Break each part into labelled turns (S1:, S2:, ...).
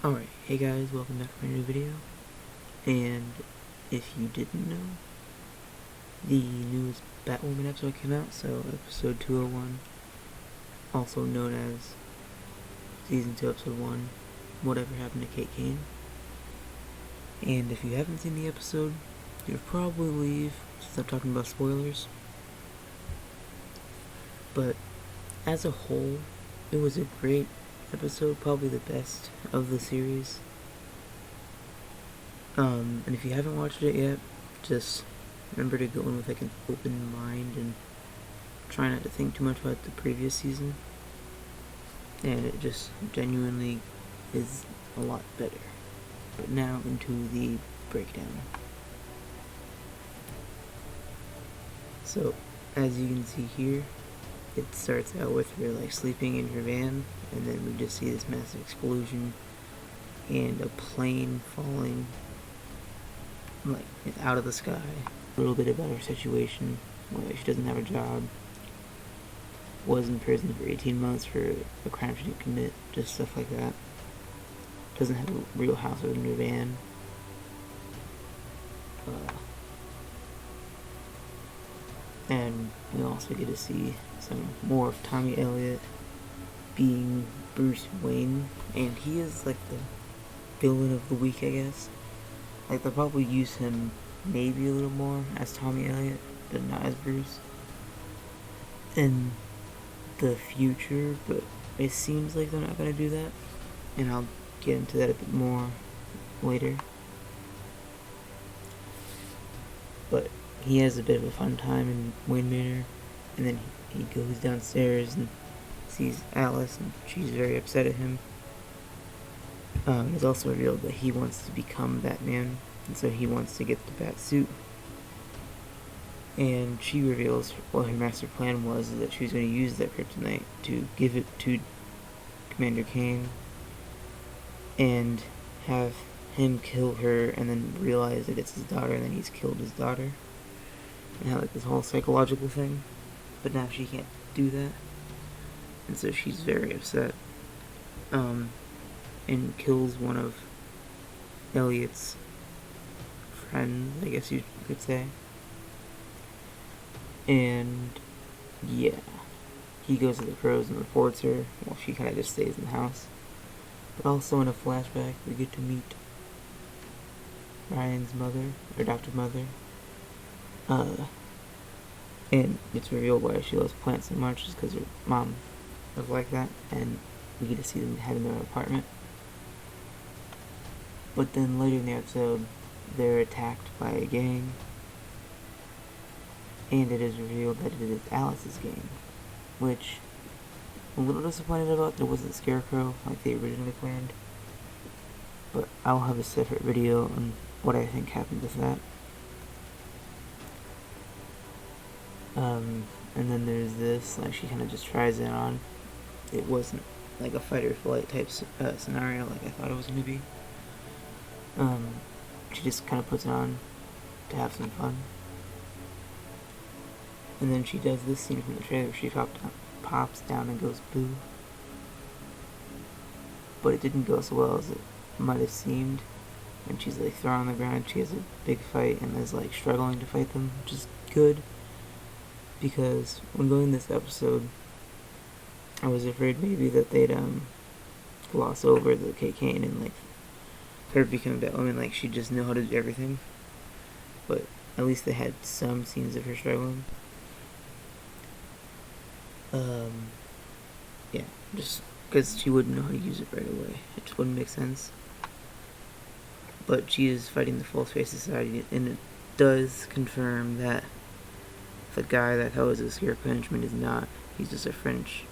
S1: Alright, hey guys, welcome back to my new video. And if you didn't know, the newest Batwoman episode came out, so episode 201, also known as season 2 episode 1, Whatever Happened to Kate Kane. And if you haven't seen the episode, you'd probably leave since I'm talking about spoilers. But as a whole, it was a great episode, probably the best of the series. And if you haven't watched it yet, just remember to go in with like an open mind and try not to think too much about the previous season. And it just genuinely is a lot better. But now into the breakdown. So, as you can see here, it starts out with her like sleeping in her van, and then we just see this massive explosion and a plane falling like out of the sky. A little bit about her situation, where she doesn't have a job, was in prison for 18 months for a crime she didn't commit, just stuff like that. Doesn't have a real house other than her van. And we also get to see some more of Tommy Elliott being Bruce Wayne, and he is like the villain of the week, I guess. Like, they'll probably use him maybe a little more as Tommy Elliott, but not as Bruce in the future, but it seems like they're not going to do that, and I'll get into that a bit more later. But he has a bit of a fun time in Wayne Manor, and then he goes downstairs and sees Alice, and she's very upset at him. It's also revealed that he wants to become Batman, and so he wants to get the bat suit. And she reveals what her master plan was, is that she was going to use that kryptonite to give it to Commander Kane and have him kill her, and then realize that it's his daughter, and then he's killed his daughter, and have like this whole psychological thing. But now she can't do that, and so she's very upset. And kills one of Elliot's friends, I guess you could say. And yeah, he goes to the pros and reports her, while she kind of just stays in the house. But also in a flashback, we get to meet Ryan's mother, or Dr. Mother. And it's revealed why she loves plants so much, is because her mom was like that, and we get to see them having their own apartment. But then later in the episode, they're attacked by a gang, and it is revealed that it is Alice's gang, which I'm a little disappointed about. There wasn't Scarecrow like they originally planned, but I'll have a separate video on what I think happened with that. And then there's this, like, she kind of just tries it on. It wasn't like a fight or flight type scenario like I thought it was going to be. She just kind of puts it on to have some fun. And then she does this scene from the trailer. She pops down and goes boo. But it didn't go so well as it might have seemed. And she's like thrown on the ground. She has a big fight and is like struggling to fight them, which is good. Because when going this episode, I was afraid maybe that they'd gloss over the Kate Kane and like her becoming Batwoman, like she'd just know how to do everything. But at least they had some scenes of her struggling. Yeah, just because she wouldn't know how to use it right away. It just wouldn't make sense. But she is fighting the False Face Society, and it does confirm that the guy that was a Scarecrow henchman is not. He's just a French?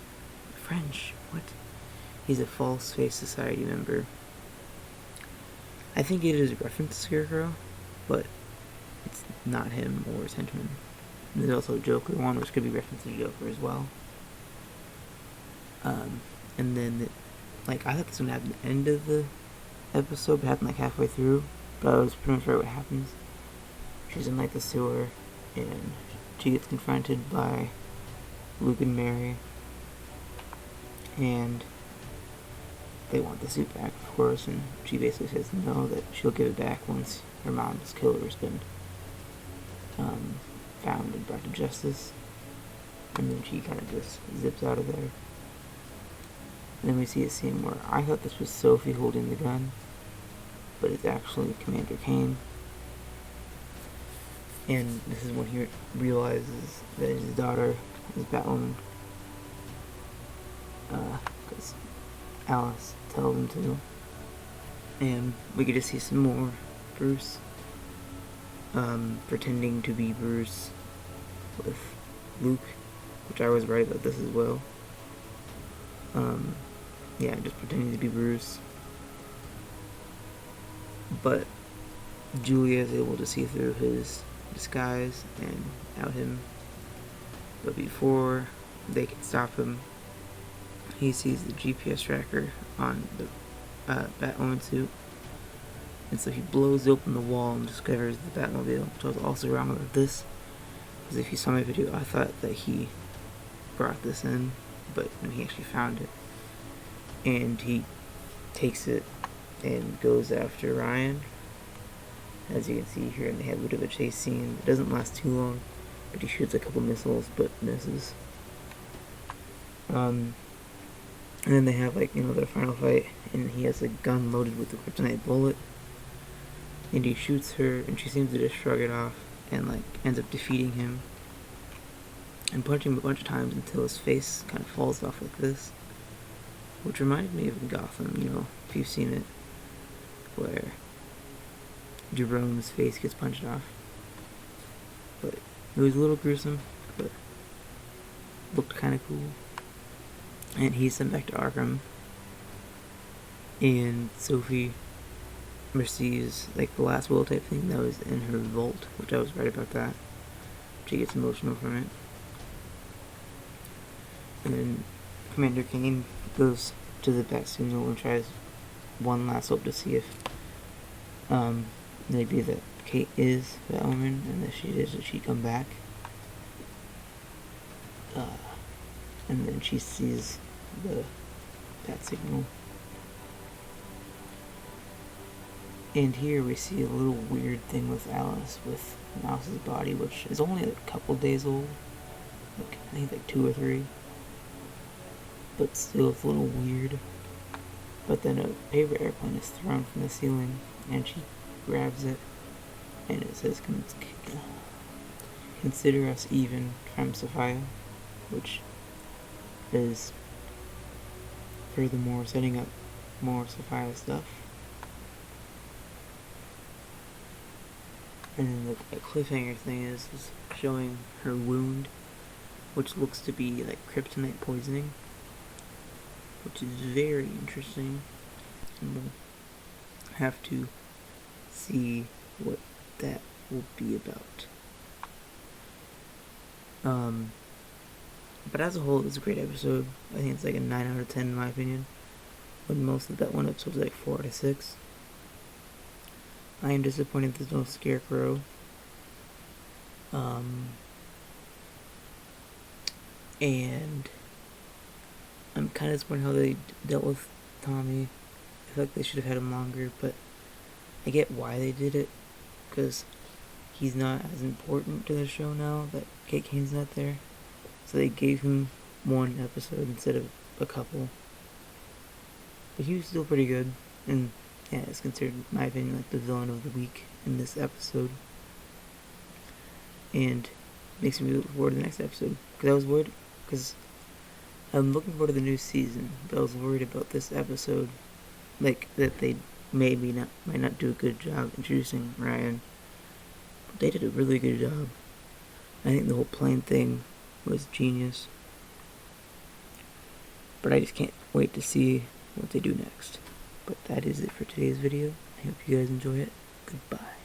S1: What? He's a False Face Society member. I think it is a reference to Scarecrow, but it's not him or his henchman. And there's also a Joker one, which could be reference to Joker as well. And then, I thought this would happen at the end of the episode, but it happened like halfway through. But I was pretty much right what happens. She's in like the sewer, and she gets confronted by Luke and Mary, and they want the suit back, of course, and she basically says no, that she'll give it back once her mom's killer has been found and brought to justice. And then she kind of just zips out of there. And then we see a scene where I thought this was Sophie holding the gun, but it's actually Commander Kane. And this is when he realizes that his daughter is Batwoman. Because Alice tells him to. And we get to see some more Bruce pretending to be Bruce with Luke, which I was right about this as well. Yeah, just pretending to be Bruce. But Julia is able to see through his disguise and out him. But before they can stop him, he sees the GPS tracker on the Batwoman suit. And so he blows open the wall and discovers the Batmobile, which I was also wrong about this. Because if you saw my video, I thought that he brought this in, but no, he actually found it. And he takes it and goes after Ryan. As you can see here, and they have a bit of a chase scene. It doesn't last too long, but he shoots a couple missiles, but misses. And then they have, like, their final fight, and he has a gun loaded with a kryptonite bullet. And he shoots her, and she seems to just shrug it off, and, like, ends up defeating him. And punching him a bunch of times until his face kind of falls off like this. Which reminded me of Gotham, if you've seen it, where Jerome's face gets punched off. But it was a little gruesome, but looked kind of cool. And he's sent back to Arkham. And Sophie receives, like, the last will type thing that was in her vault, which I was right about that. She gets emotional from it. And then Commander Kane goes to the Bat Signal and tries one last hope to see if maybe that Kate is Batwoman, and if she is, that she'd come back. And then she sees the Bat Signal. And here we see a little weird thing with Alice with Mouse's body, which is only like a couple days old. Like, I think like 2 or 3. But still, it's a little weird. But then a paper airplane is thrown from the ceiling, and she grabs it, and it says, "Consider us even from Sophia," which is furthermore setting up more Sophia stuff. And then the cliffhanger thing is showing her wound, which looks to be like kryptonite poisoning, which is very interesting, and we'll have to see what that will be about. But as a whole, it's a great episode. I think it's like a 9 out of 10 in my opinion, when most of that one episode was like 4 out of 6. I am disappointed there's no Scarecrow. And I'm kind of disappointed how they dealt with Tommy. I feel like they should have had him longer, but I get why they did it, because he's not as important to the show now that Kate Kane's not there. So they gave him 1 episode instead of a couple. But he was still pretty good, and yeah, it's considered, in my opinion, like the villain of the week in this episode. And makes me look forward to the next episode, because I was worried, because I'm looking forward to the new season, but I was worried about this episode, like, that they might not do a good job introducing Ryan. But they did a really good job. I think the whole plane thing was genius. But I just can't wait to see what they do next. But that is it for today's video. I hope you guys enjoy it. Goodbye.